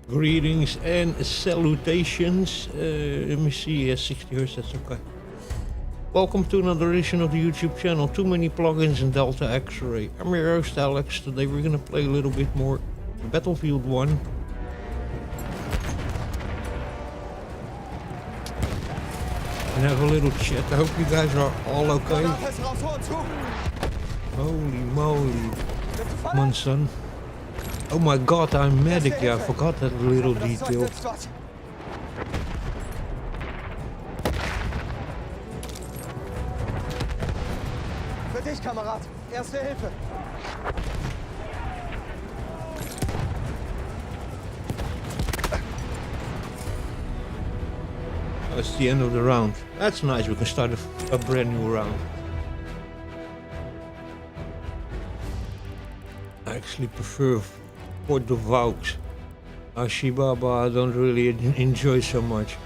Greetings and salutations. Let me see, 60 hertz, that's okay. Welcome to another edition of the YouTube channel, Too Many Plugins in Delta X-Ray. I'm your host Alex. Today we're gonna play a little bit more Battlefield 1. And have a little chat. I hope you guys are all okay. Holy moly. Come on, son. Oh my god, I'm medic. Yeah, I forgot that little detail. Für dich, Kamerad. Erste Hilfe. That's the end of the round. That's nice, we can start a brand new round. I actually prefer Port de Vaux. Ashibaba I don't really enjoy so much.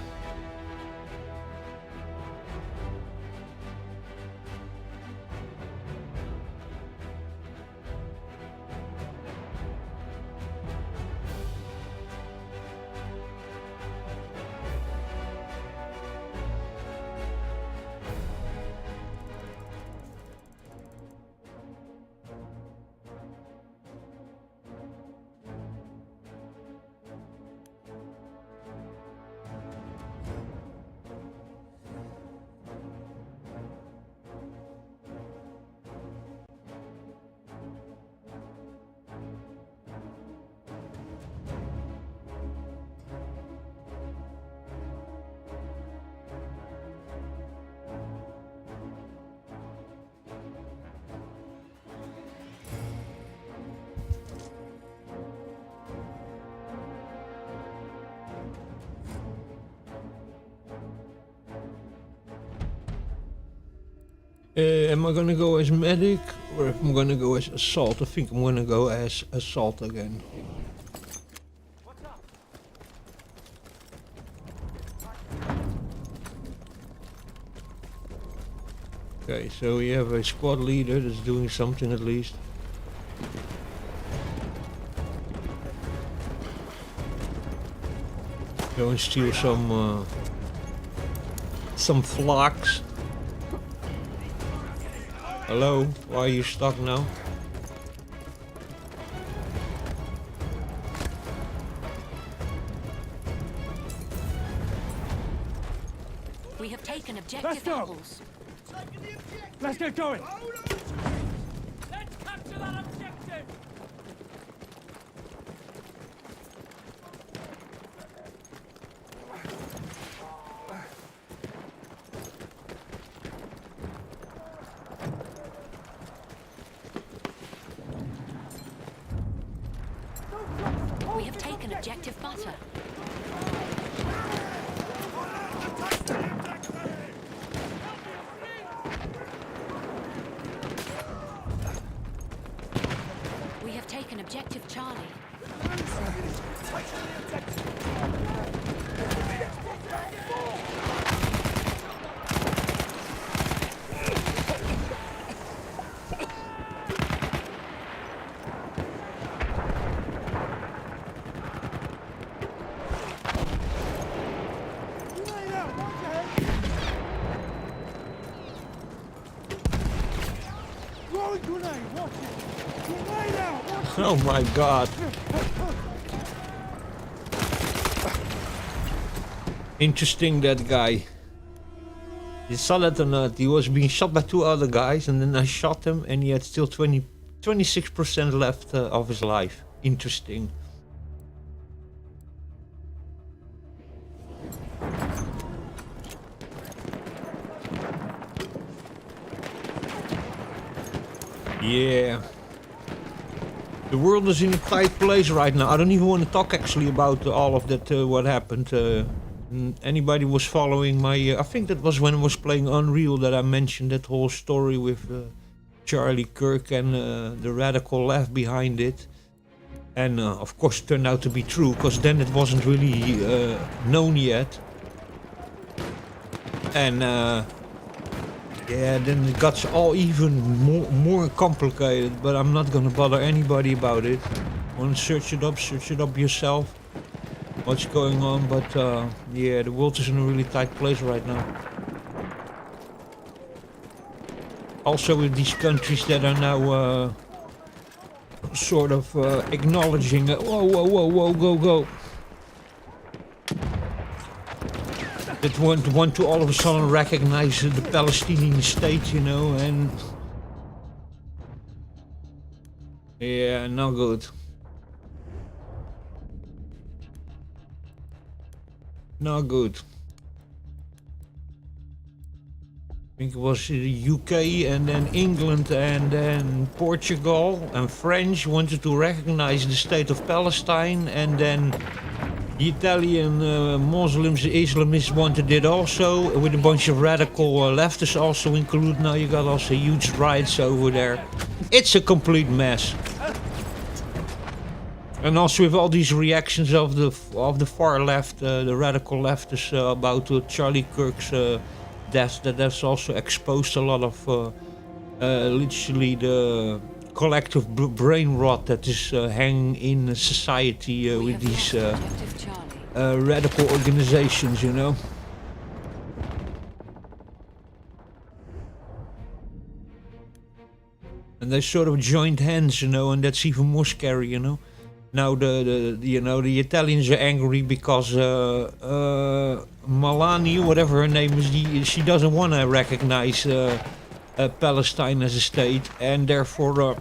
Am I gonna go as medic or if I'm gonna go as assault? I think I'm gonna go as assault again. Okay, so we have a squad leader that's doing something at least. Go and steal some flocks. Hello, why are you stuck now? We have taken objective apples. Let's get going! Let's capture that objective! We have taken objective butter. We have taken objective Charlie. Oh my god. Interesting, that guy. You saw that or not? He was being shot by two other guys and then I shot him and he had still 26% left of his life. Interesting. Yeah. The world is in a tight place right now. I don't even want to talk actually about all of that, what happened. Anybody was following my... I think that was when I was playing Unreal that I mentioned that whole story with Charlie Kirk and the radical left behind it. And of course it turned out to be true, because then it wasn't really known yet. And yeah, then it got all even more complicated, but I'm not gonna bother anybody about it. Want to search it up yourself. what's going on, but yeah, the world is in a really tight place right now. Also with these countries that are now sort of acknowledging, whoa, whoa, whoa, whoa, go, go. That want to all of a sudden recognize the Palestinian state, you know, and yeah, not good. Not good. I think it was the UK and then England and then Portugal and French wanted to recognize the state of Palestine, and then the Italian Muslims, Islamists wanted it also, with a bunch of radical leftists also included. Now you got also huge riots over there. It's a complete mess. And also with all these reactions of the far left, the radical leftists about Charlie Kirk's death, that's also exposed a lot of literally the collective brain rot that is hanging in society with these radical organizations, you know. And they sort of joined hands, you know, and that's even more scary, you know. Now the Italians are angry because Melania, whatever her name is, she doesn't want to recognize Palestine as a state, and therefore.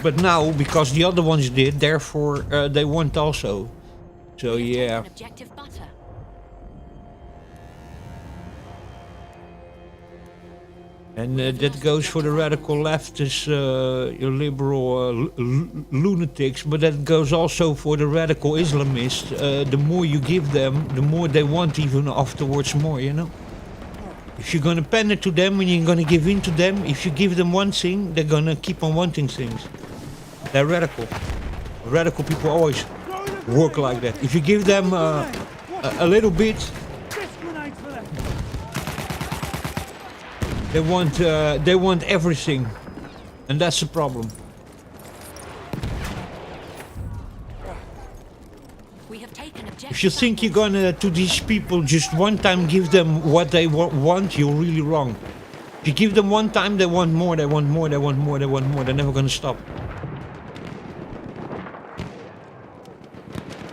But now, because the other ones did, therefore they want also. So yeah. And that goes for the radical leftists, your liberal lunatics, but that goes also for the radical Islamists. The more you give them, the more they want even afterwards more, you know? If you're gonna pander to them and you're gonna give in to them, if you give them one thing, they're gonna keep on wanting things. They're radical. Radical people always work like that. If you give them a little bit, they want everything, and that's the problem. If you think you're gonna to these people just one time give them what they want, you're really wrong. If you give them one time, they want more, they want more, they want more, they want more. They're never gonna stop.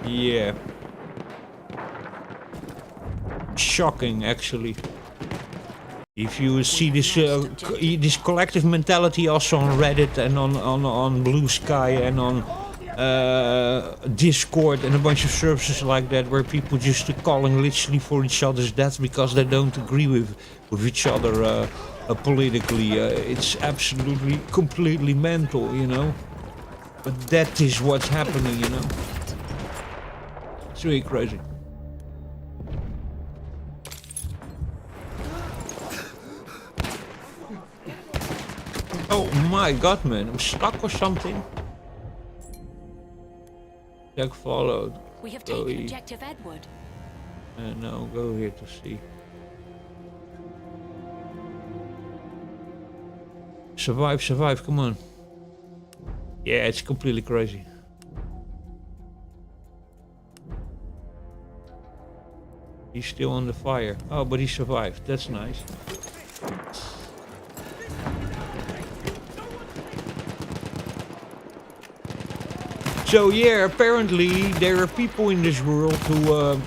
Yeah. Shocking, actually. If you see this collective mentality also on Reddit and on Blue Sky and on Discord and a bunch of services like that, where people just calling literally for each other's death because they don't agree with each other politically, it's absolutely completely mental, you know. But that is what's happening, you know. It's really crazy. Oh my god, man, I'm stuck or something. Jack followed. We have taken objective Edward. No, go here to see. Survive, survive, come on. Yeah, it's completely crazy. He's still on the fire. Oh, but he survived. That's nice. So yeah, apparently there are people in this world who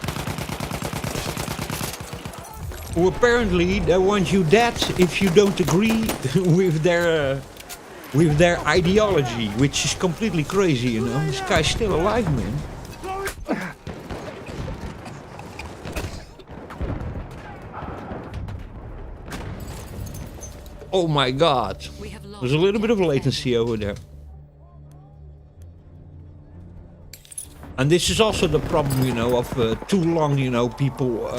apparently they want you dead if you don't agree with their ideology, which is completely crazy, you know. This guy's still alive, man. Oh my god. There's a little bit of latency over there. And this is also the problem, you know, of too long, you know, people,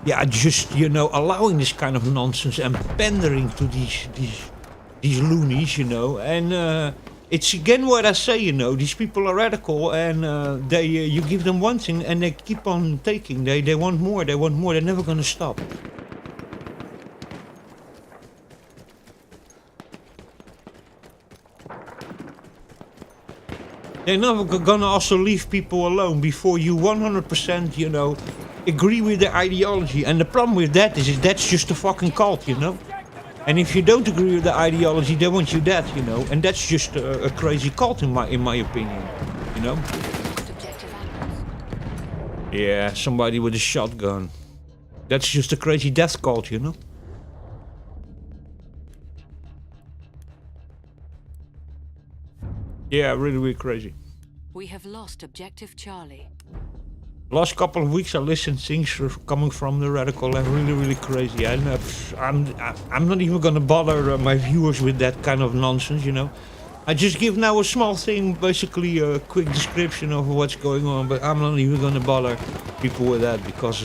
yeah, just, you know, allowing this kind of nonsense and pandering to these loonies, you know. And it's again what I say, you know, these people are radical, and they, you give them one thing and they keep on taking. They want more, they want more. They're never gonna stop. They're not gonna also leave people alone before you 100%, you know, agree with their ideology. And the problem with that is that's just a fucking cult, you know. And if you don't agree with the ideology, they want you dead, you know. And that's just a crazy cult in my opinion, you know. Objective apples. Yeah, somebody with a shotgun. That's just a crazy death cult, you know. Yeah, really, really crazy. We have lost objective Charlie. Last couple of weeks I listened things coming from the radical left, really, really crazy. And I'm not even gonna bother my viewers with that kind of nonsense, you know. I just give now a small thing, basically a quick description of what's going on, but I'm not even gonna bother people with that because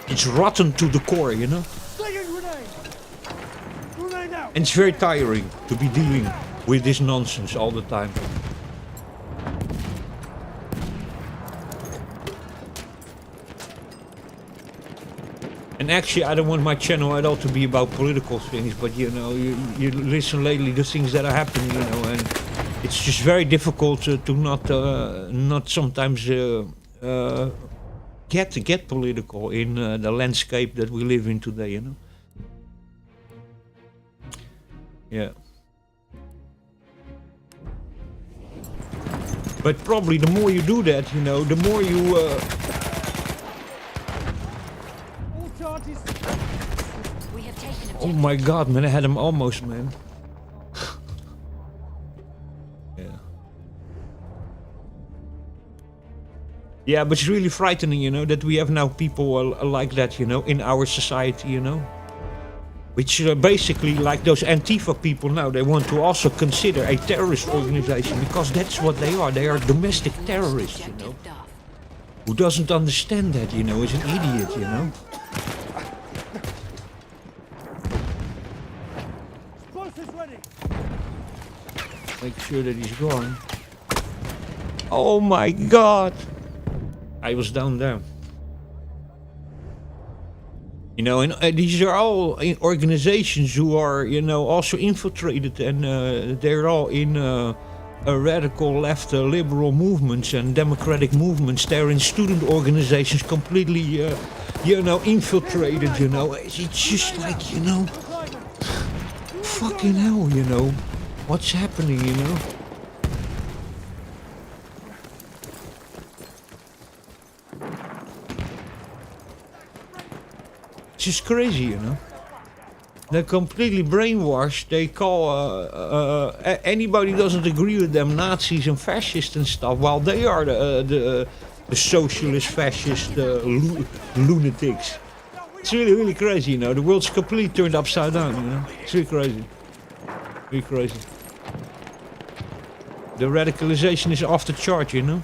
it's rotten to the core, you know. Slinging grenade! Grenade out! And it's very tiring to be dealing with this nonsense all the time. And actually, I don't want my channel at all to be about political things, but you know, you listen lately to things that are happening, you know, and it's just very difficult to not sometimes get political in the landscape that we live in today, you know. Yeah. But probably the more you do that, you know, the more you. All charges. We have taken Oh objective. my god, man, I had him almost, man. Yeah. Yeah, but it's really frightening, you know, that we have now people like that, you know, in our society, you know. Which basically, like those Antifa people now, they want to also consider a terrorist organization because that's what they are. They are domestic terrorists, you know. Objective Duff. Who doesn't understand that, you know, is an idiot, you know. Explosives ready. Make sure that he's gone. Oh my god! I was down there. You know, and these are all organizations who are, you know, also infiltrated, and they're all in radical left liberal movements and democratic movements. They're in student organizations, completely, you know, infiltrated, you know. It's just like, you know, fucking hell, you know, what's happening, you know. It's just crazy, you know. They're completely brainwashed. They call anybody who doesn't agree with them Nazis and fascists and stuff, while they are the socialist, fascist lunatics. It's really, really crazy, you know. The world's completely turned upside down, you know. It's really crazy. Really crazy. The radicalization is off the chart, you know.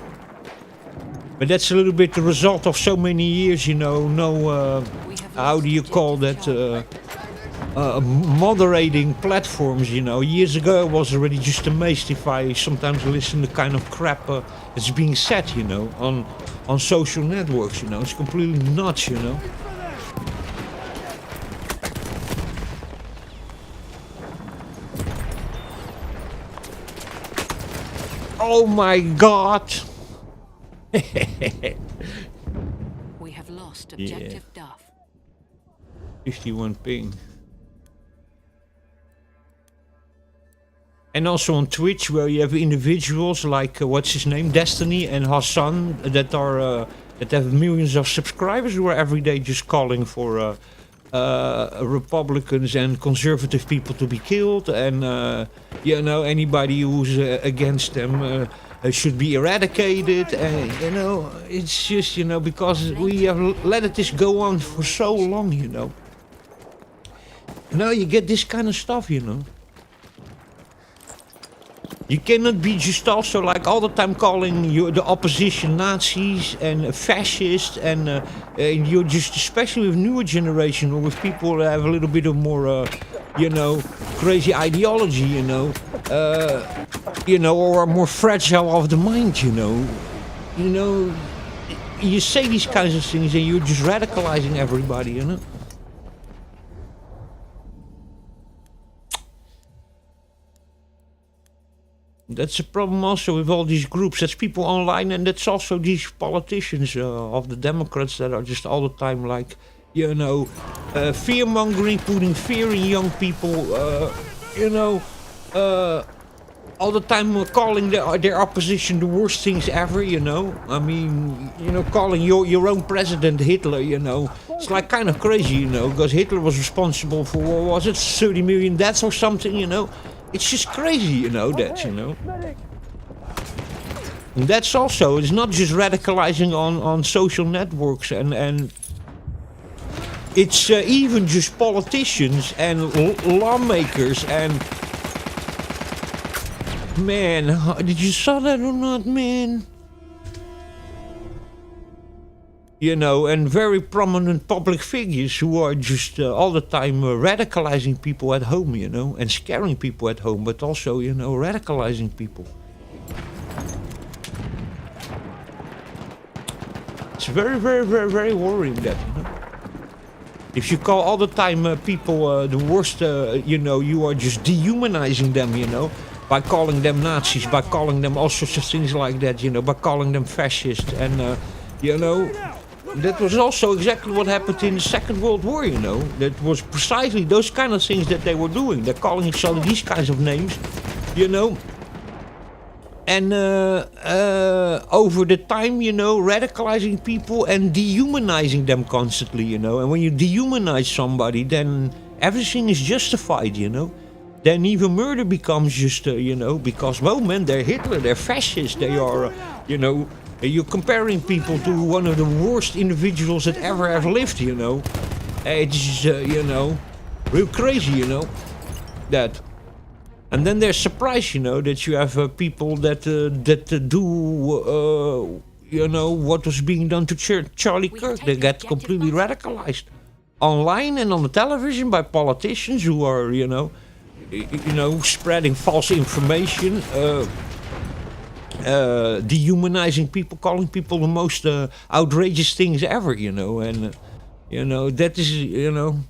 But that's a little bit the result of so many years, you know, how do you call that, moderating platforms, you know. Years ago I was already just amazed if I sometimes listen to kind of crap that's being said, you know, on social networks, you know. It's completely nuts, you know. Oh my god! We have lost objective Duff. 51 ping. And also on Twitch, where you have individuals like what's his name, Destiny and Hassan, that are that have millions of subscribers who are every day just calling for Republicans and conservative people to be killed, and you know, anybody who's against them should be eradicated. And you know, it's just, you know, because we have let this go on for so long, you know. Now you get this kind of stuff, you know. You cannot be just also like all the time calling the opposition Nazis and fascists, and you're just, especially with newer generation or with people that have a little bit of more, you know, crazy ideology, you know, or are more fragile of the mind, you know. You say these kinds of things and you're just radicalizing everybody, you know. that's a problem also with all these groups. That's people online, and that's also these politicians of the Democrats that are just all the time like, you know, fear mongering, putting fear in young people. You know, all the time calling their opposition the worst things ever. You know, I mean, you know, calling your own president Hitler. You know, it's like kind of crazy. You know, because Hitler was responsible for, what was it, 30 million deaths or something. You know. It's just crazy, you know, that, you know. And that's also, it's not just radicalizing on social networks and it's even just politicians and lawmakers and... Man, did you saw that or not, man? You know, and very prominent public figures who are just all the time radicalizing people at home, you know, and scaring people at home, but also, you know, radicalizing people. It's very, very, very, very worrying that, you know. If you call all the time people the worst, you know, you are just dehumanizing them, you know, by calling them Nazis, by calling them all sorts of things like that, you know, by calling them fascist and, you know... That was also exactly what happened in the Second World War, you know. That was precisely those kind of things that they were doing. They're calling each other these kinds of names, you know. And over the time, you know, radicalizing people and dehumanizing them constantly, you know. And when you dehumanize somebody, then everything is justified, you know. Then even murder becomes just, you know, because, well, man, they're Hitler, they're fascists, they are, you know... You're comparing people to one of the worst individuals that ever have lived, you know. It's, you know, real crazy, you know, that. And then they're surprised, you know, that you have people that do, you know, what was being done to Charlie Kirk. They get completely radicalized online and on the television by politicians who are, you know, spreading false information. Dehumanizing people, calling people the most outrageous things ever, you know, and you know, that is, you know,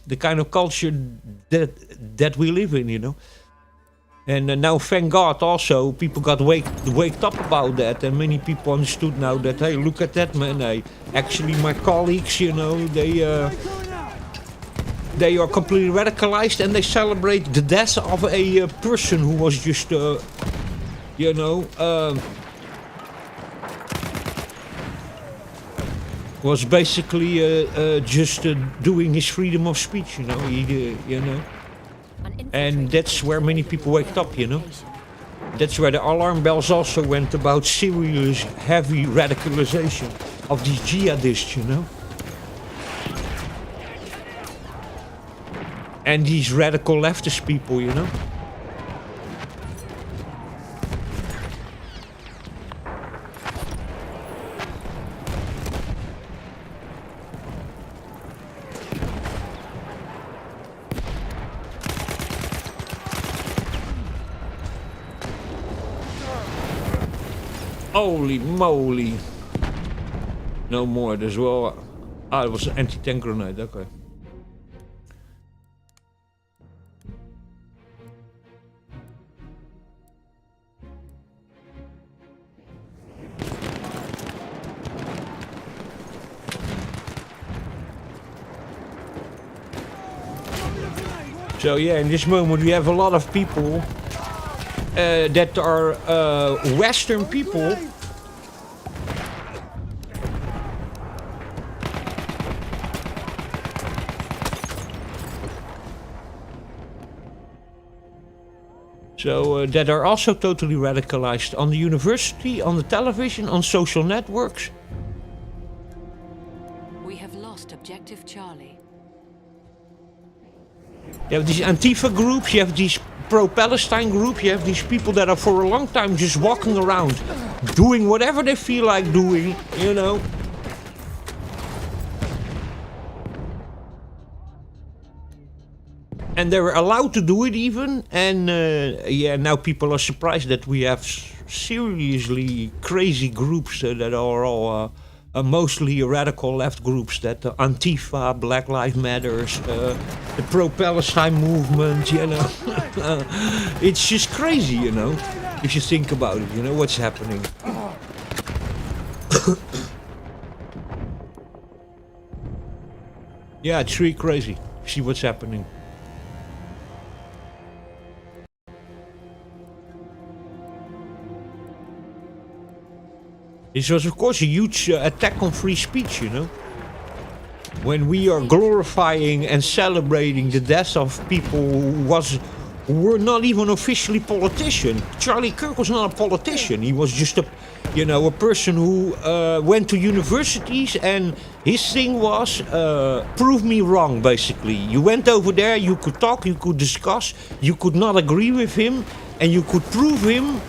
the kind of culture that we live in, you know. And now, thank God, also people got waked up about that, and many people understood now that, hey, look at that, man. Actually, my colleagues, you know, they are completely radicalized, and they celebrate the death of a person who was just. You know, was basically just doing his freedom of speech, you know, you know. And that's where many people waked up, you know. That's where the alarm bells also went about serious, heavy radicalization of these jihadists, you know. And these radical leftist people, you know. Holy moly. No more as well. Ah, it was an anti-tank grenade, okay. So yeah, in this moment we have a lot of people that are Western people that are also totally radicalized on the university, on the television, on social networks. We have lost objective Charlie. You have these Antifa groups, you have these pro-Palestine groups, you have these people that are for a long time just walking around, doing whatever they feel like doing, you know. And they're allowed to do it even, and yeah, now people are surprised that we have seriously crazy groups that are all mostly radical left groups, that Antifa, Black Lives Matters, the pro-Palestine movement, you know. It's just crazy, you know. If you think about it, you know what's happening. Yeah, it's really crazy. See what's happening. This was, of course, a huge attack on free speech, you know. When we are glorifying and celebrating the deaths of people who were not even officially politicians. Charlie Kirk was not a politician. He was just a person who went to universities, and his thing was prove me wrong, basically. You went over there, you could talk, you could discuss, you could not agree with him, and you could prove him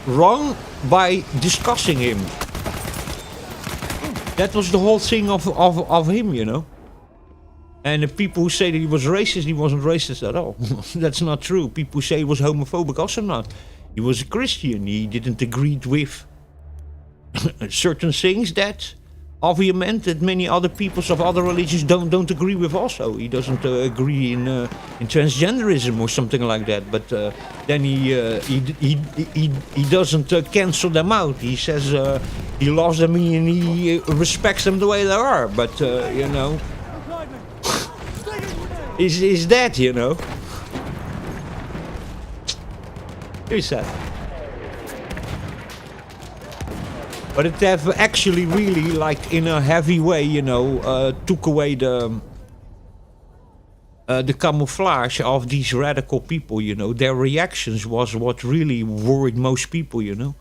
wrong by discussing him. That was the whole thing of him, you know. And the people who say that he was racist, he wasn't racist at all. That's not true. People who say he was homophobic, also not. He was a Christian. He didn't agree with certain things that obviously meant that many other peoples of other religions don't agree with also. He doesn't agree in transgenderism or something like that. But then he doesn't cancel them out. He says he loves them and he respects them the way they are. But you know, is that, you know? Is that? But it have actually really, like, in a heavy way, you know, took away the camouflage of these radical people, you know. Their reactions was what really worried most people, you know,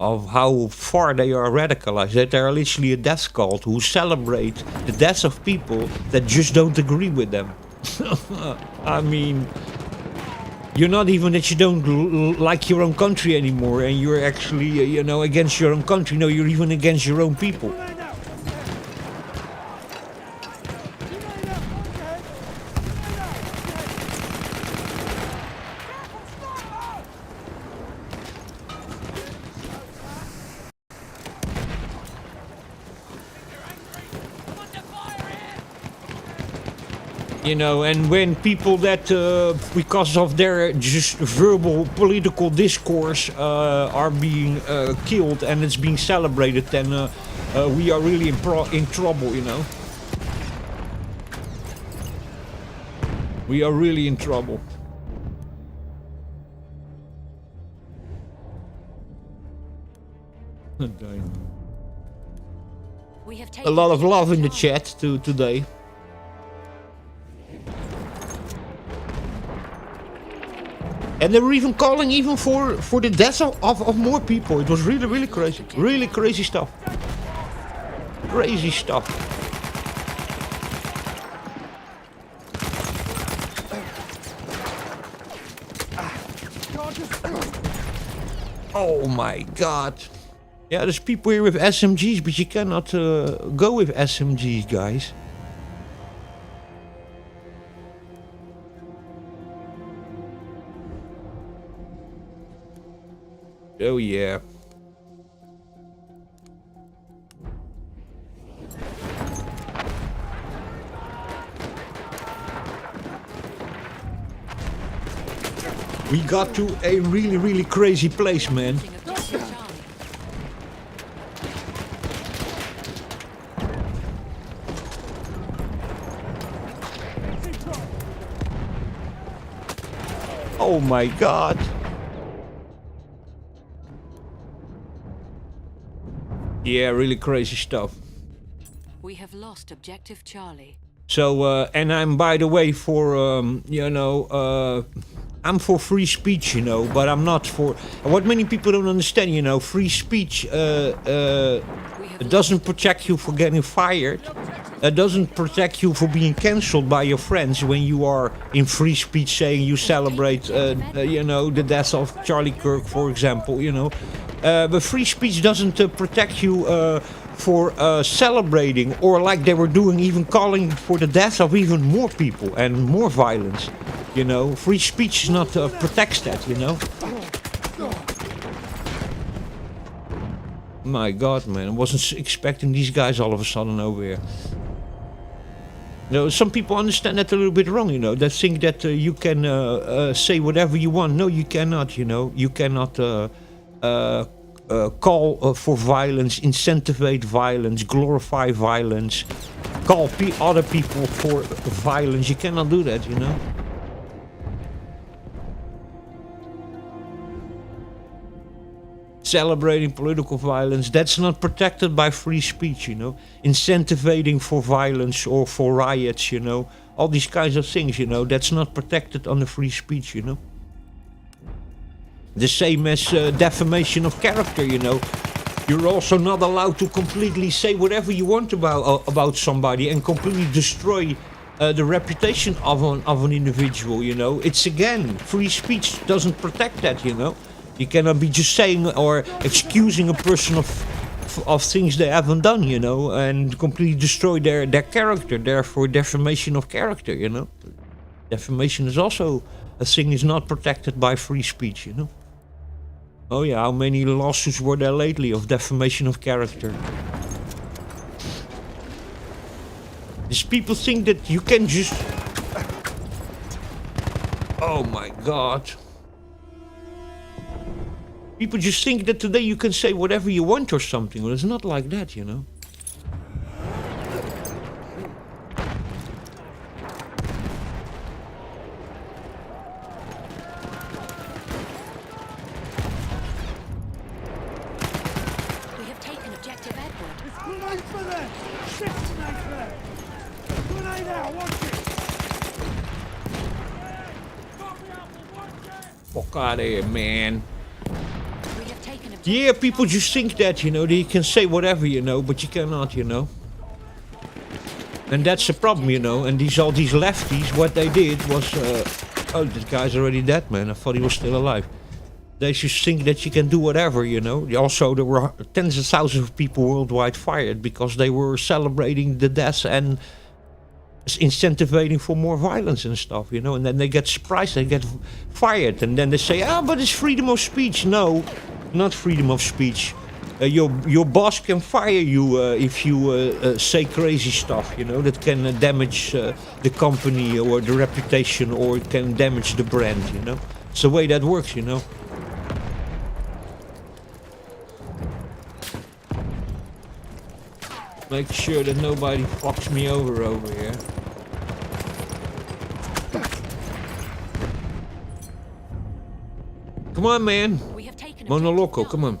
of how far they are radicalized. That they are literally a death cult who celebrate the deaths of people that just don't agree with them. I mean, you're not even that you don't like your own country anymore, and you're actually, you know, against your own country. No, you're even against your own people. You know, and when people that, because of their just verbal political discourse, are being killed and it's being celebrated, then we are really in trouble, you know. We are really in trouble. We have A lot of love in the chat today. And they were even calling even for the deaths of more people. It was really, really crazy. Really crazy stuff. Crazy stuff. Oh my god. Yeah, there's people here with SMGs, but you cannot go with SMGs, guys. Oh yeah. We got to a really, really crazy place, man. Oh my god. Yeah, really crazy stuff. We have lost objective Charlie. So, and I'm, by the way, for, you know, I'm for free speech, you know, but I'm not for... What many people don't understand, you know, free speech doesn't protect you for getting fired. It doesn't protect you for being cancelled by your friends when you are in free speech saying you celebrate, you know, the death of Charlie Kirk, for example, you know. But free speech doesn't protect you for celebrating, or like they were doing, even calling for the death of even more people and more violence. You know, free speech is not protects that, you know. My god, man, I wasn't expecting these guys all of a sudden over here. You know, some people understand that a little bit wrong, you know. They think that you can say whatever you want. No, you cannot, you know. You cannot call for violence, incentivate violence, glorify violence, call other people for violence. You cannot do that, you know. Celebrating political violence, that's not protected by free speech, you know. Incentivating for violence or for riots, you know. All these kinds of things, you know, that's not protected under free speech, you know. The same as defamation of character, you know. You're also not allowed to completely say whatever you want about somebody and completely destroy the reputation of an individual, you know. It's again, free speech doesn't protect that, you know. You cannot be just saying or excusing a person of things they haven't done, you know, and completely destroy their character. Therefore, defamation of character, you know. Defamation is also a thing is not protected by free speech, you know. Oh yeah, how many lawsuits were there lately of defamation of character? These people think that you can just... Oh my god. People just think that today you can say whatever you want or something. Well, it's not like that, you know. We have taken objective Edward. It's grenades for them! 6 grenades there! Grenade out, watch it! Fuck out of here, man. We have taken objective Yeah, people just think that, you know, that you can say whatever, you know, but you cannot, you know. And that's the problem, you know. And all these lefties, what they did was... oh, this guy's already dead, man. I thought he was still alive. They just think that you can do whatever, you know. Also, there were tens of thousands of people worldwide fired because they were celebrating the deaths and incentivizing for more violence and stuff, you know. And then they get surprised, they get fired. And then they say, but it's freedom of speech. No, not freedom of speech. Your boss can fire you if you say crazy stuff, you know, that can damage the company or the reputation, or it can damage the brand, you know. It's the way that works, you know. Make sure that nobody fucks me over here. Come on, man. We have taken Monoloco, come on.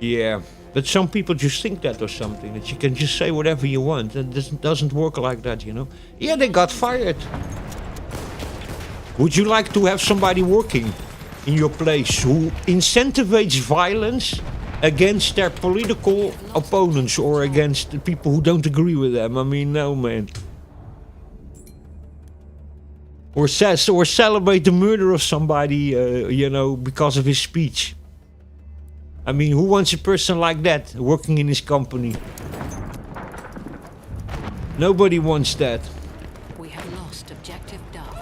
Yeah, but some people just think that or something, that you can just say whatever you want. It doesn't work like that, you know. Yeah, they got fired. Would you like to have somebody working in your place who incentivizes violence against their political opponents or against the people who don't agree with them? I mean, no, man. Or celebrate the murder of somebody, you know, because of his speech. I mean, who wants a person like that working in his company? Nobody wants that. We have lost objective Dark.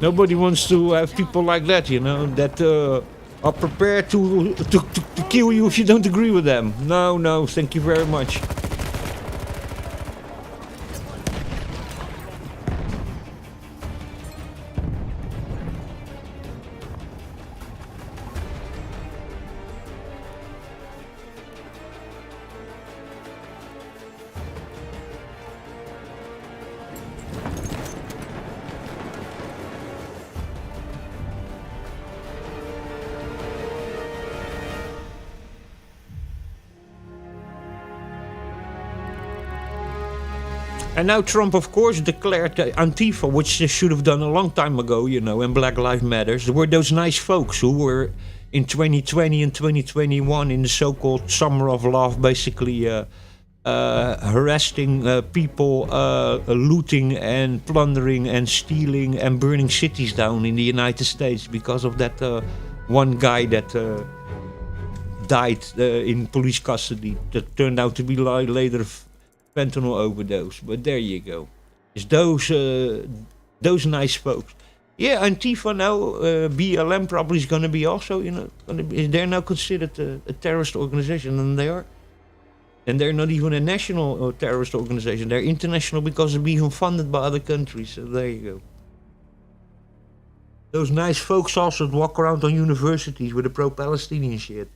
Nobody wants to have people like that, you know, that are prepared to kill you if you don't agree with them. No, thank you very much. And now Trump, of course, declared Antifa, which they should have done a long time ago, you know, and Black Lives Matter. There were those nice folks who were in 2020 and 2021 in the so-called Summer of Love, basically harassing people, looting and plundering and stealing and burning cities down in the United States because of that one guy that died in police custody that turned out to be later fentanyl overdose. But there you go. It's those nice folks. Yeah, Antifa now, BLM probably is going to be also, you know, they're now considered a terrorist organization, and they are. And they're not even a national terrorist organization. They're international because they're being funded by other countries. So there you go. Those nice folks also walk around on universities with the pro-Palestinian shit.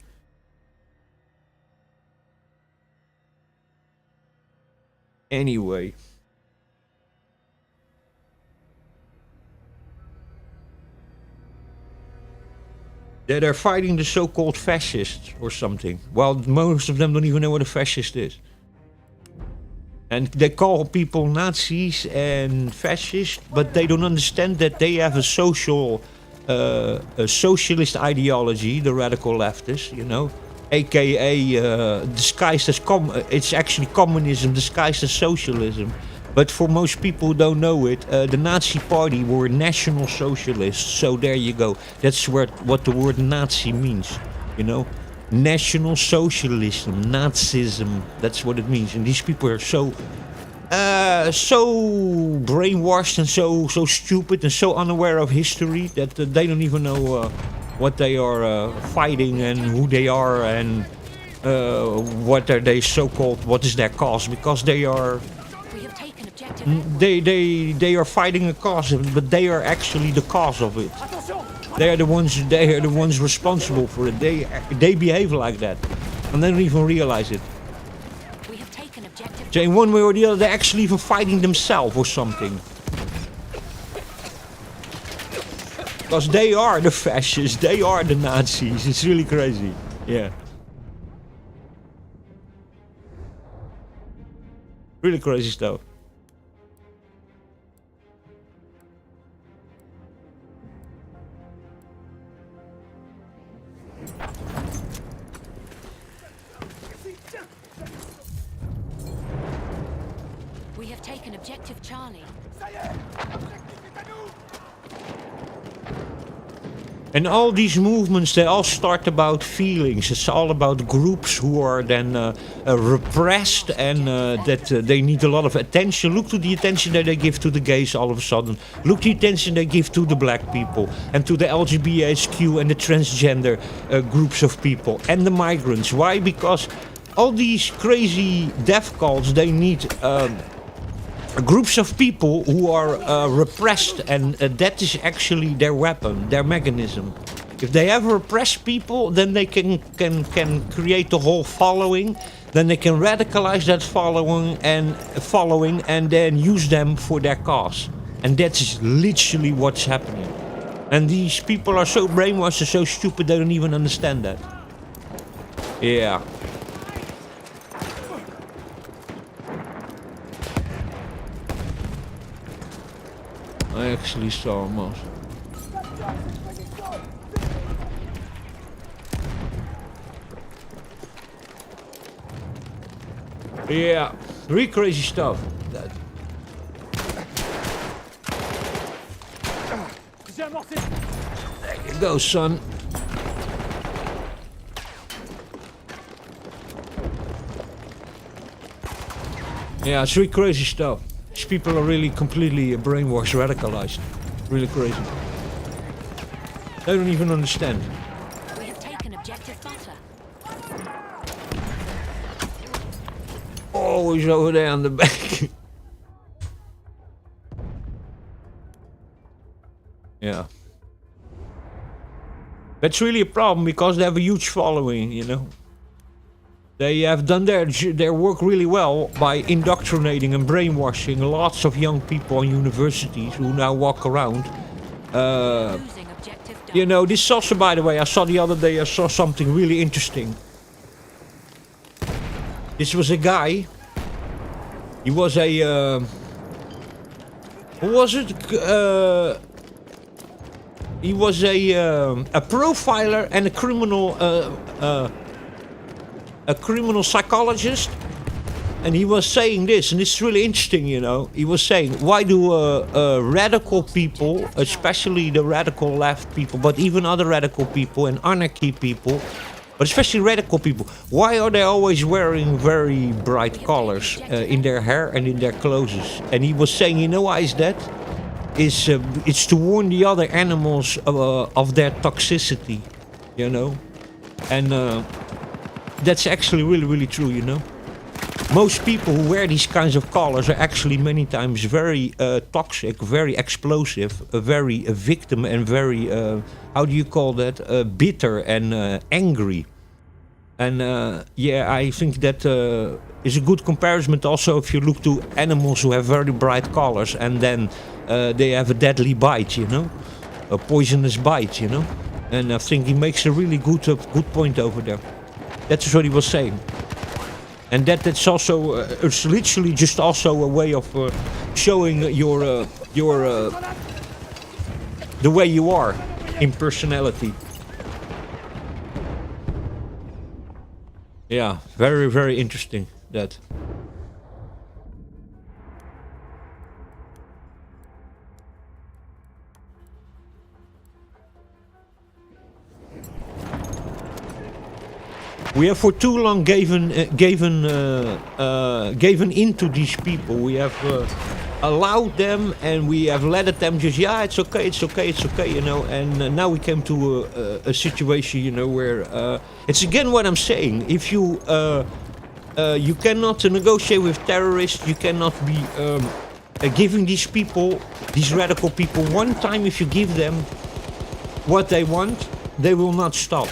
Anyway. They're fighting the so-called fascists or something. Well, most of them don't even know what a fascist is. And they call people Nazis and fascists, but they don't understand that they have a socialist ideology, the radical leftists, you know, aka disguised as it's actually communism disguised as socialism. But for most people who don't know it, the Nazi Party were National Socialists. So there you go. That's what the word Nazi means, you know. National Socialism, Nazism. That's what it means. And these people are so brainwashed and so stupid and so unaware of history that they don't even know what they are fighting and who they are and what are they so-called. What is their cause? Because they are. They are fighting a cause, but they are actually the cause of it. They are the ones responsible for it. They behave like that, and they don't even realize it. So in one way or the other, they're actually even fighting themselves or something. Because they are the fascists, they are the Nazis. It's really crazy. Yeah. Really crazy stuff. We have taken objective Charlie. And all these movements, they all start about feelings. It's all about groups who are then repressed and that they need a lot of attention. Look to the attention that they give to the gays all of a sudden. Look the attention they give to the black people and to the LGBTQ and the transgender groups of people and the migrants. Why? Because all these crazy death cults, they need groups of people who are repressed, and that is actually their weapon, their mechanism. If they ever repress people, then they can create a whole following. Then they can radicalize that following and then use them for their cause. And that's literally what's happening. And these people are so brainwashed and so stupid they don't even understand that. Yeah. I actually saw a mouse. Yeah, really crazy stuff. J'ai amorcé. There you go, son. Yeah, it's really crazy stuff. These people are really completely brainwashed, radicalized. Really crazy. They don't even understand. We have taken objective butter. Oh, he's over there on the back. Yeah. That's really a problem because they have a huge following, you know. They have done their work really well by indoctrinating and brainwashing lots of young people in universities who now walk around. You know, this also, by the way, I saw the other day, I saw something really interesting. This was a guy. He was a... who was it? He was a profiler and a criminal psychologist, and he was saying this, and it's really interesting, you know. He was saying, why do radical people, especially the radical left people, but even other radical people and anarchy people, but especially radical people, why are they always wearing very bright colors in their hair and in their clothes? And he was saying, you know why is that? It's to warn the other animals of their toxicity, you know. And that's actually really, really true, you know. most people who wear these kinds of collars are actually many times very toxic, very explosive, very victim and very, how do you call that, bitter and angry. And yeah, I think that is a good comparison also if you look to animals who have very bright collars and then they have a deadly bite, you know, a poisonous bite, you know. And I think he makes a really good point over there. That's what he was saying. And that's also, it's literally just also a way of showing your the way you are in personality. Yeah, very, very interesting, that. We have for too long given into these people. We have allowed them, and we have let them just, yeah, it's okay, it's okay, it's okay, you know. And now we came to a situation, you know, where it's again what I'm saying. If you you cannot negotiate with terrorists, you cannot be giving these people, these radical people, one time. If you give them what they want, they will not stop.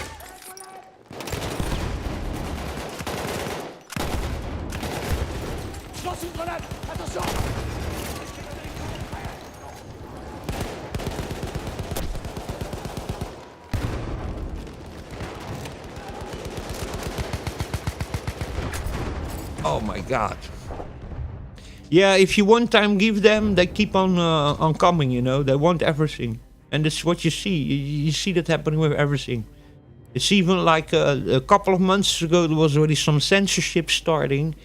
Oh my God. Yeah, if you one time give them, they keep on coming, you know. They want everything. And that's what you see. You see that happening with everything. It's even like a couple of months ago, there was already some censorship starting.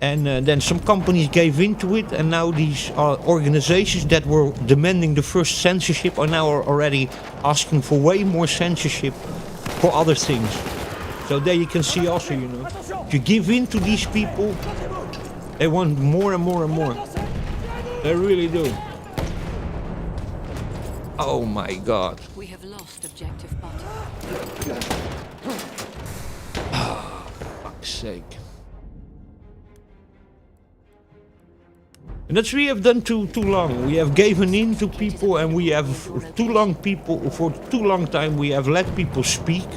And then some companies gave into it. And now these organizations that were demanding the first censorship are now already asking for way more censorship for other things. So there you can see also, you know, if you give in to these people, they want more and more and more. They really do. Oh my God. We have lost objective button. Oh, for fuck's sake. And that's what we have done too long. We have given in to people, and we have for too long time we have let people speak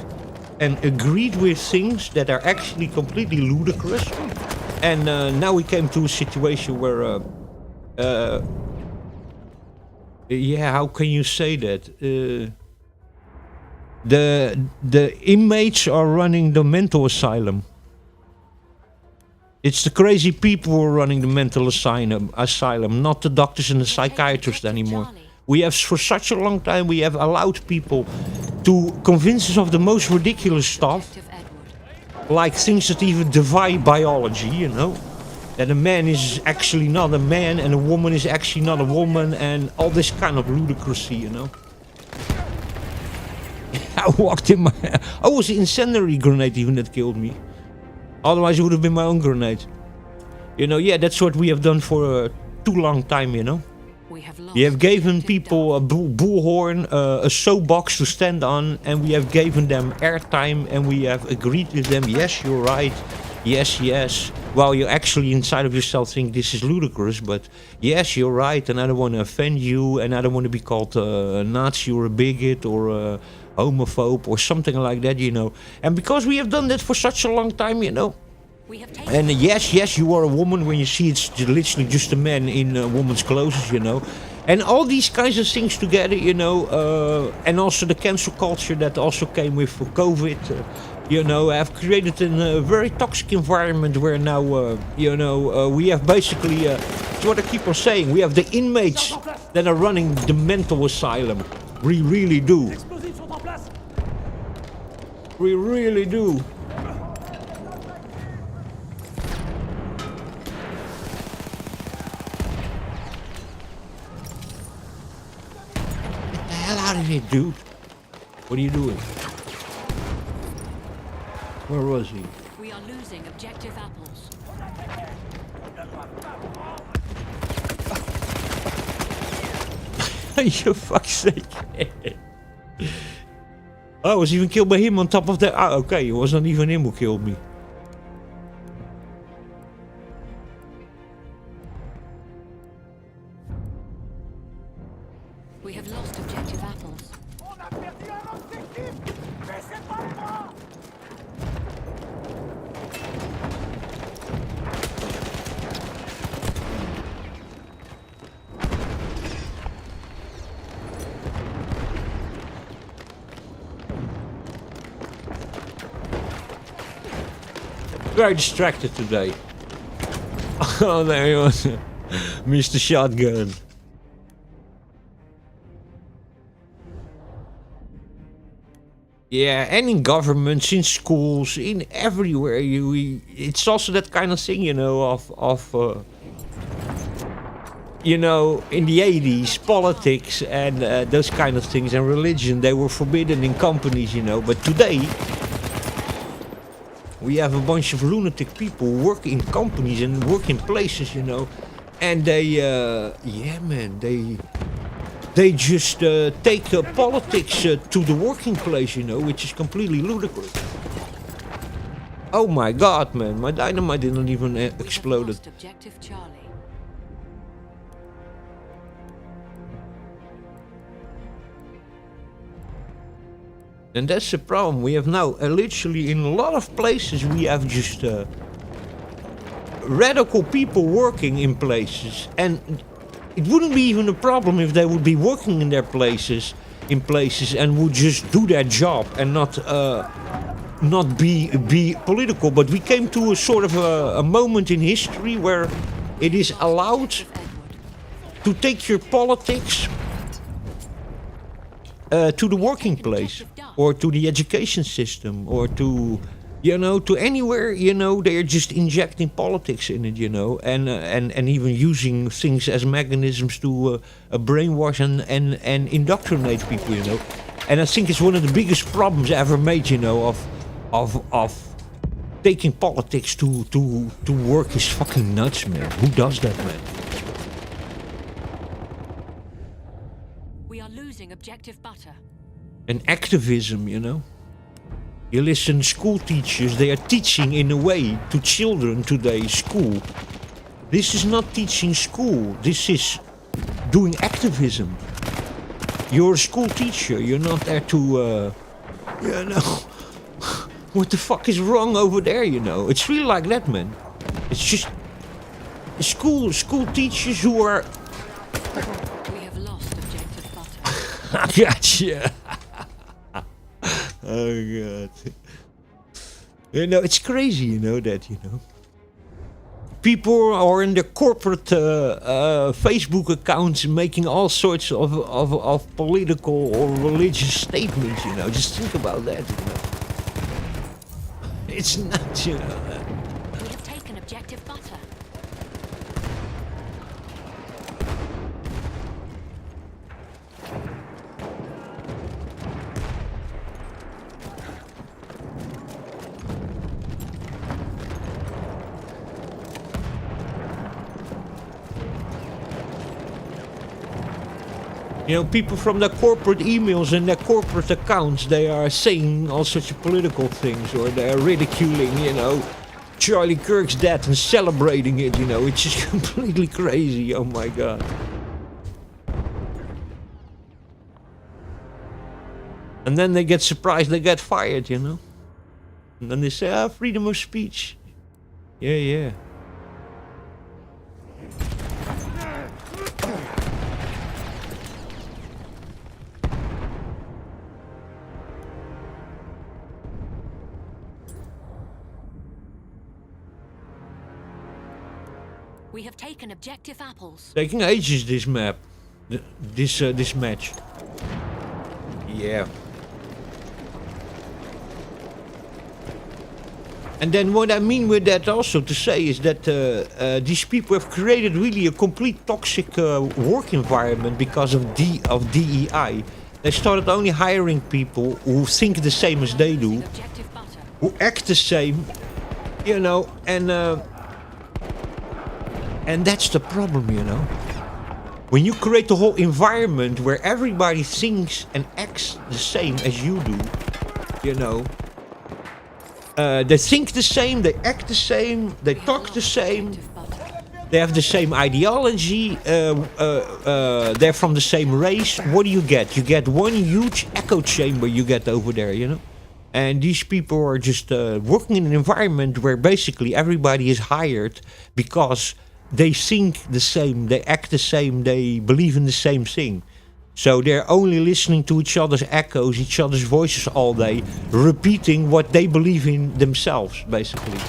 and agreed with things that are actually completely ludicrous. And now we came to a situation where, yeah, how can you say that? The inmates are running the mental asylum. It's the crazy people who are running the mental asylum, not the doctors and the psychiatrists anymore. We have, for such a long time, we have allowed people to convince us of the most ridiculous stuff, like things that even defy biology, you know. That a man is actually not a man and a woman is actually not a woman, and all this kind of ludicrousy, you know. I walked in my... Oh, it was an incendiary grenade even that killed me. Otherwise it would have been my own grenade. You know, yeah, that's what we have done for too long time, you know. We have given people a bullhorn, a soapbox to stand on, and we have given them airtime, and we have agreed with them, yes, you're right, yes, yes. While you actually inside of yourself think this is ludicrous, but yes, you're right, and I don't want to offend you, and I don't want to be called a Nazi or a bigot or a homophobe or something like that, you know. And because we have done that for such a long time, you know. And yes, you are a woman when you see it's literally just a man in a woman's clothes, you know. And all these kinds of things together, you know, and also the cancel culture that also came with COVID, you know, have created a very toxic environment where now, you know, we have basically, it's what I keep on saying, we have the inmates that are running the mental asylum. We really do. We really do. Get the hell out of here, dude. What are you doing? Where was he? We are losing objective apples. You fuck's sake. Oh, I was even killed by him on top of that. Ah, okay, it was not even him who killed me. Very distracted today. Oh, there he was. Mr. Shotgun. Yeah, and in governments, in schools, in everywhere, it's also that kind of thing, you know, you know, in the 80s, politics and those kind of things, and religion, they were forbidden in companies, you know. But today, we have a bunch of lunatic people work in companies and work in places, you know. And they, yeah, man, they just take politics to the working place, you know, which is completely ludicrous. Oh my god, man, my dynamite didn't even explode. Objective Charlie. And that's the problem. We have now, literally in a lot of places, we have just radical people working in places. And it wouldn't be even a problem if they would be working in their places, and would just do their job and not be political. But we came to a sort of a moment in history where it is allowed to take your politics to the working place, or to the education system, or to, you know, to anywhere, you know, they're just injecting politics in it, you know, and even using things as mechanisms to brainwash and indoctrinate people, you know. And I think it's one of the biggest problems ever made, you know, of taking politics to work is fucking nuts, man. Who does that, man? We are losing objective butter. And activism, you know. You listen, school teachers, they are teaching in a way to children today, school. This is not teaching school, this is doing activism. You're a school teacher, you're not there to, you know, what the fuck is wrong over there, you know. It's really like that, man. It's just school teachers who are... We have lost objective butter. I gotcha. Oh god. You know, it's crazy, you know, that, you know. People are in their corporate Facebook accounts making all sorts of political or religious statements, you know. Just think about that, you know. It's nuts, you know. We have taken objective butter. You know, people from their corporate emails and their corporate accounts, they are saying all sorts of political things, or they are ridiculing, you know, Charlie Kirk's death and celebrating it, you know. It's just completely crazy, oh my god. And then they get surprised, they get fired, you know. And then they say, ah, freedom of speech. Yeah. We have taken objective apples. Taking ages, this map. This match. Yeah. And then what I mean with that also to say is that these people have created really a complete toxic work environment because of DEI. They started only hiring people who think the same as they do, Objective butter. who act the same, you know, and that's the problem, you know. When you create a whole environment where everybody thinks and acts the same as you do, you know. They think the same, they act the same, they talk the same, Objective butter. they have the same ideology, they're from the same race. What do you get? You get one huge echo chamber you get over there, you know. And these people are just working in an environment where basically everybody is hired because they think the same, they act the same, they believe in the same thing. So they're only listening to each other's echoes, each other's voices all day, repeating what they believe in themselves, basically.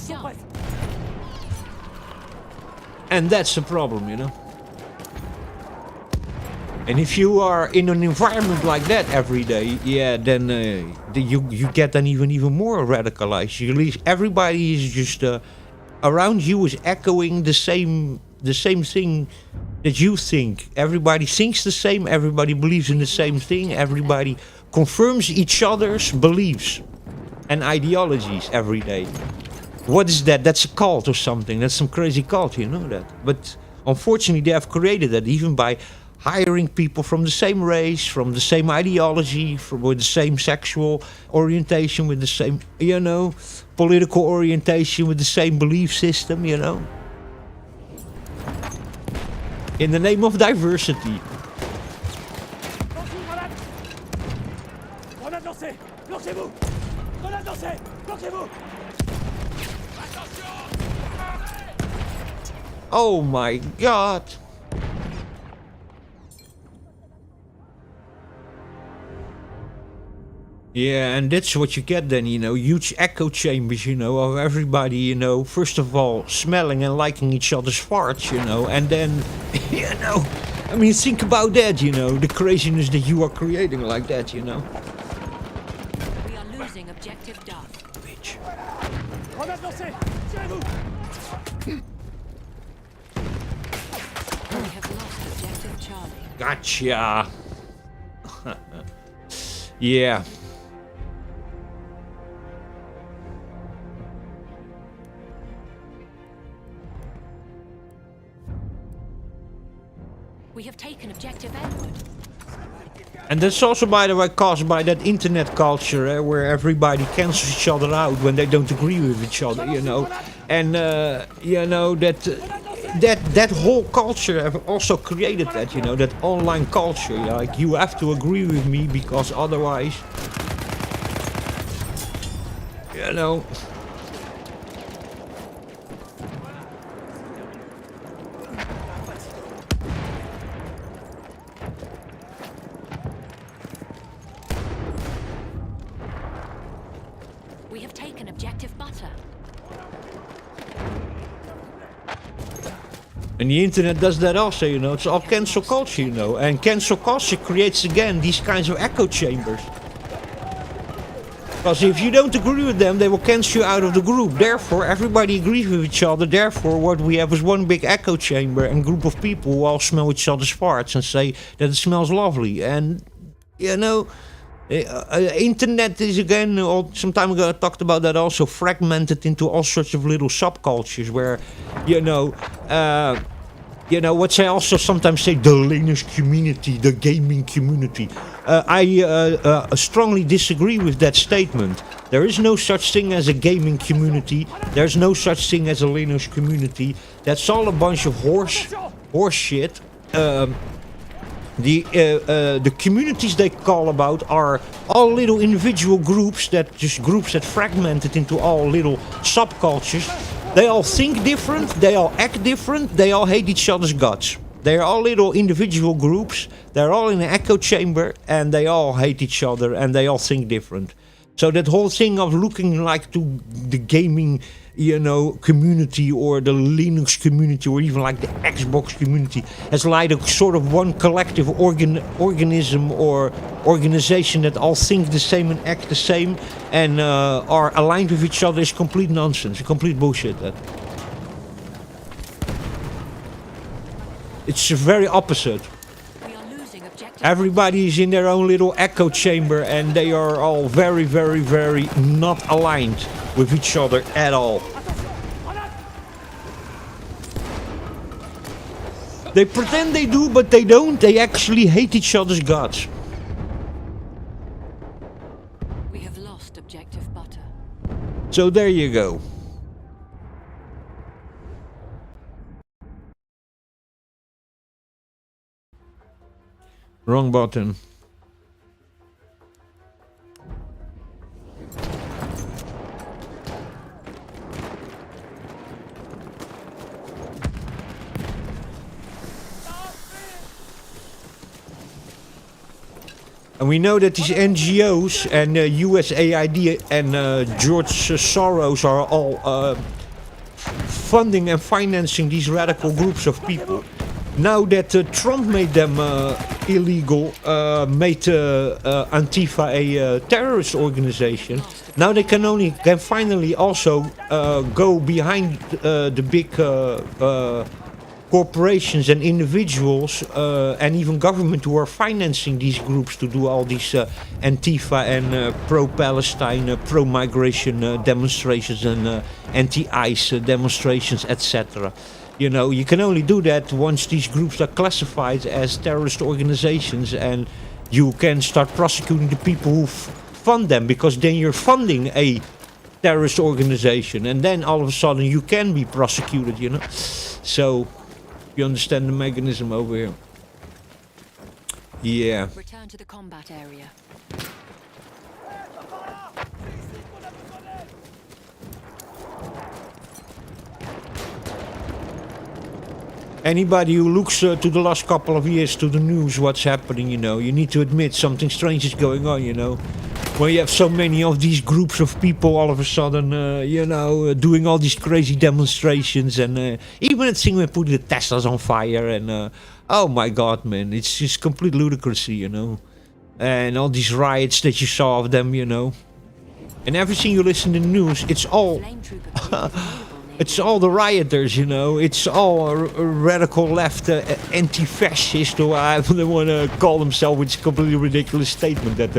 young. And that's the problem, you know. And if you are in an environment like that every day, yeah, then you get then even more radicalized. Everybody is just around you is echoing the same thing that you think. Everybody thinks the same. Everybody believes in the same thing. Everybody confirms each other's beliefs and ideologies every day. What is that? That's a cult or something. That's some crazy cult, you know that. But unfortunately, they have created that even by hiring people from the same race, from the same ideology, with the same sexual orientation, with the same, you know, political orientation, with the same belief system, you know. In the name of diversity. Oh my god. Yeah, and that's what you get then, you know, huge echo chambers, you know, of everybody, you know, first of all, smelling and liking each other's farts, you know, and then, you know, I mean, think about that, you know, the craziness that you are creating like that, you know. We are losing objective Duff. Bitch. We have lost objective Charlie. Gotcha. Yeah. We have taken objective Edward. And that's also, by the way, caused by that internet culture, where everybody cancels each other out when they don't agree with each other, you know. And, you know, that whole culture have also created that, you know, that online culture. Like, you have to agree with me because otherwise, you know. We have taken objective Butter. And the internet does that also, you know. It's all cancel culture, you know. And cancel culture creates, again, these kinds of echo chambers. Because if you don't agree with them, they will cancel you out of the group. Therefore, everybody agrees with each other. Therefore, what we have is one big echo chamber and group of people who all smell each other's farts and say that it smells lovely. And, you know, internet is, again, some time ago I talked about that also, fragmented into all sorts of little subcultures where, you know, what I also sometimes say, the Linux community, the gaming community. I strongly disagree with that statement. There is no such thing as a gaming community. There's no such thing as a Linux community. That's all a bunch of horse shit. The communities they call about are all little individual groups that fragmented into all little subcultures. They all think different, they all act different, they all hate each other's guts. They're all little individual groups, they're all in an echo chamber, and they all hate each other, and they all think different. So that whole thing of looking like to the gaming, you know, community or the Linux community or even like the Xbox community as like a sort of one collective organism or organization that all think the same and act the same and are aligned with each other is complete nonsense, complete bullshit. That. It's very opposite. Everybody is in their own little echo chamber and they are all very, very, very not aligned with each other at all. They pretend they do, but they don't. They actually hate each other's guts. We have lost objective Butter. So there you go. Wrong button. And we know that these NGOs and USAID and George Soros are all funding and financing these radical groups of people. Now that Trump made them illegal, made Antifa a terrorist organization, now they can finally also go behind the big corporations and individuals and even government who are financing these groups to do all these Antifa and pro-Palestine, pro-migration demonstrations and anti-ICE demonstrations, etc. You know, you can only do that once these groups are classified as terrorist organizations, and you can start prosecuting the people who fund them, because then you're funding a terrorist organization, and then all of a sudden you can be prosecuted, you know. So you understand the mechanism over here. Yeah. Return to the combat area. Anybody who looks to the last couple of years to the news, what's happening, you know, you need to admit something strange is going on, you know. When you have so many of these groups of people all of a sudden, you know, doing all these crazy demonstrations, and even that thing when putting the Teslas on fire, and oh my god, man, it's just complete ludicrousy, you know. And all these riots that you saw of them, you know. And everything you listen to the news, it's all... It's all the rioters, you know. It's all radical left anti-fascist, or however they want to call themselves, which is a completely ridiculous statement, that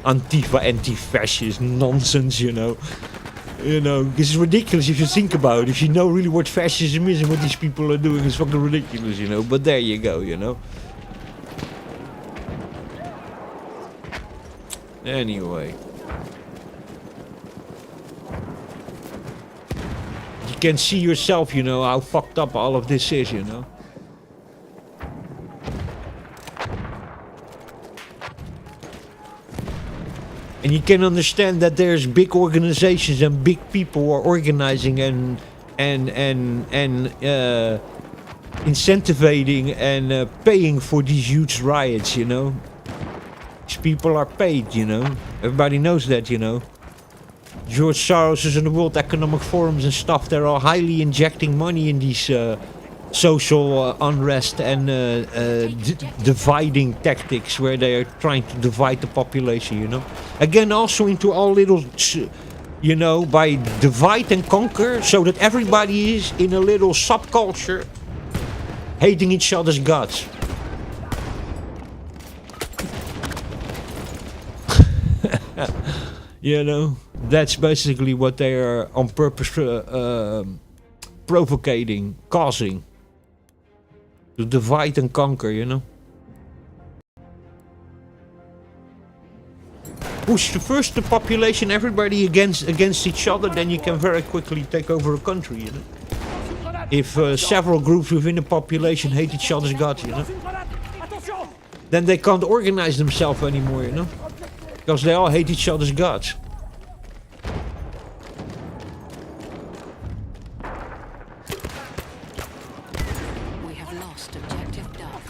Antifa anti-fascist nonsense, you know. You know, this is ridiculous if you think about it. If you know really what fascism is and what these people are doing, it's fucking ridiculous, you know. But there you go, you know. Anyway. You can see yourself, you know, how fucked up all of this is, you know. And you can understand that there's big organizations and big people who are organizing and incentivizing and paying for these huge riots, you know. These people are paid, you know. Everybody knows that, you know. George Soros is in the World Economic Forums and stuff. They're all highly injecting money in these social unrest and dividing tactics, where they are trying to divide the population, you know. Again, also into all little, you know, by divide and conquer, so that everybody is in a little subculture hating each other's guts. You know, that's basically what they are on purpose provocating, causing. To divide and conquer, you know. Push first the population, everybody against each other, then you can very quickly take over a country, you know. If several groups within the population hate each other's guts, you know, then they can't organize themselves anymore, you know. Because they all hate each other's guts. We have lost objective Duff.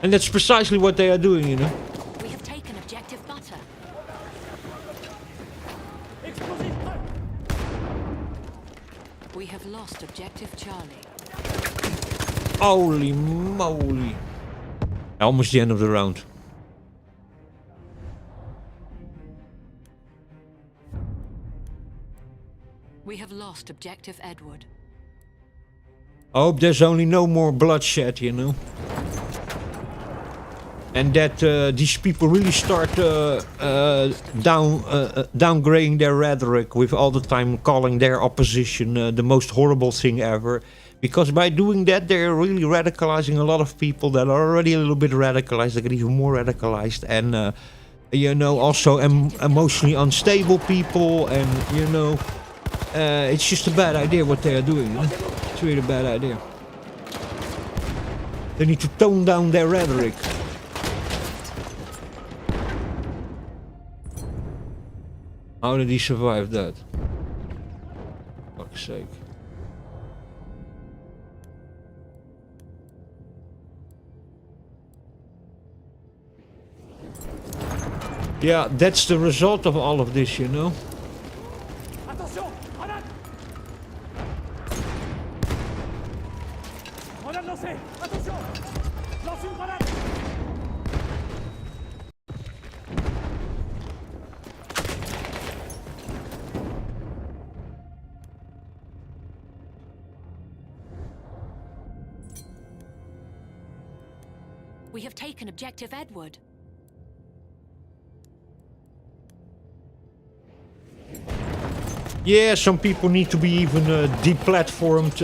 And that's precisely what they are doing, you know. We have taken objective Butter. We have lost objective Charlie. Holy moly. Almost the end of the round. We have lost objective Edward. I hope there's only no more bloodshed, you know. And that these people really start downgrading their rhetoric, with all the time calling their opposition the most horrible thing ever. Because by doing that, they're really radicalizing a lot of people that are already a little bit radicalized. They get even more radicalized. And, you know, also emotionally unstable people. And, you know, it's just a bad idea what they are doing. You know? It's really a bad idea. They need to tone down their rhetoric. How did he survive that? For fuck's sake. Yeah, that's the result of all of this, you know. Attention! Grenade! Grenade lancée! Attention! Lance une grenade! We have taken objective Edward. Yeah, some people need to be even deplatformed.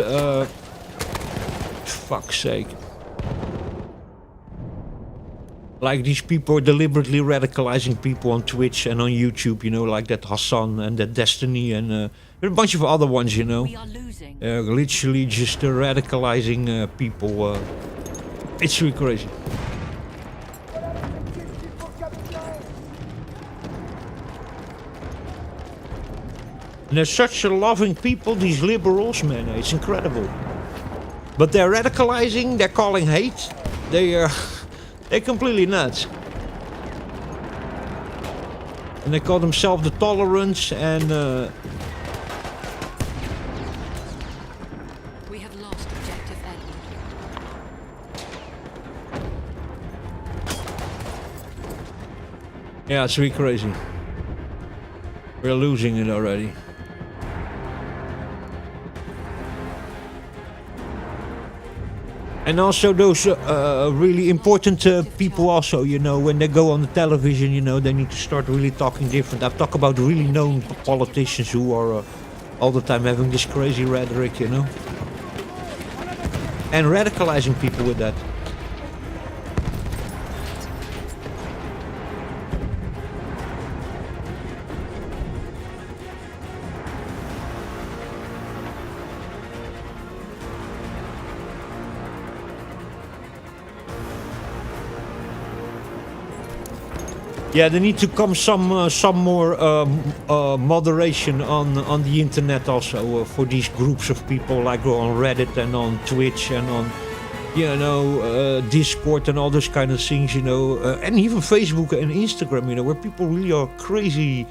Fuck's sake. Like these people are deliberately radicalizing people on Twitch and on YouTube, you know, like that Hassan and that Destiny and there are a bunch of other ones, you know. We are losing. Literally just radicalizing people. It's really crazy. And they're such a loving people, these liberals, man. It's incredible. But they're radicalizing, they're calling hate. They're completely nuts. And they call themselves the tolerance and... We have lost objective Edward. Yeah, it's really crazy. We're losing it already. And also those really important people also, you know, when they go on the television, you know, they need to start really talking different. I talk about really known politicians who are all the time having this crazy rhetoric, you know. And radicalizing people with that. Yeah, there need to come some more moderation on the internet also for these groups of people, like on Reddit and on Twitch and on, you know, Discord and all those kind of things, you know, and even Facebook and Instagram, you know, where people really are crazy,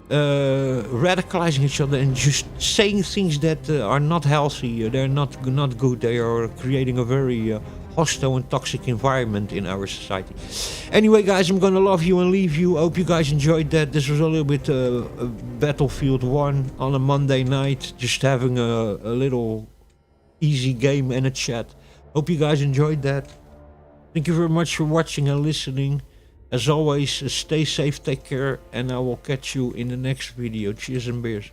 radicalizing each other and just saying things that are not healthy. They're not good. They are creating a very hostile and toxic environment in our society. Anyway, guys, I'm gonna love you and leave you. Hope you guys enjoyed that. This was a little bit Battlefield 1 on a Monday night, just having a little easy game and a chat. Hope you guys enjoyed that. Thank you very much for watching and listening. As always, stay safe, take care, and I will catch you in the next video. Cheers and beers.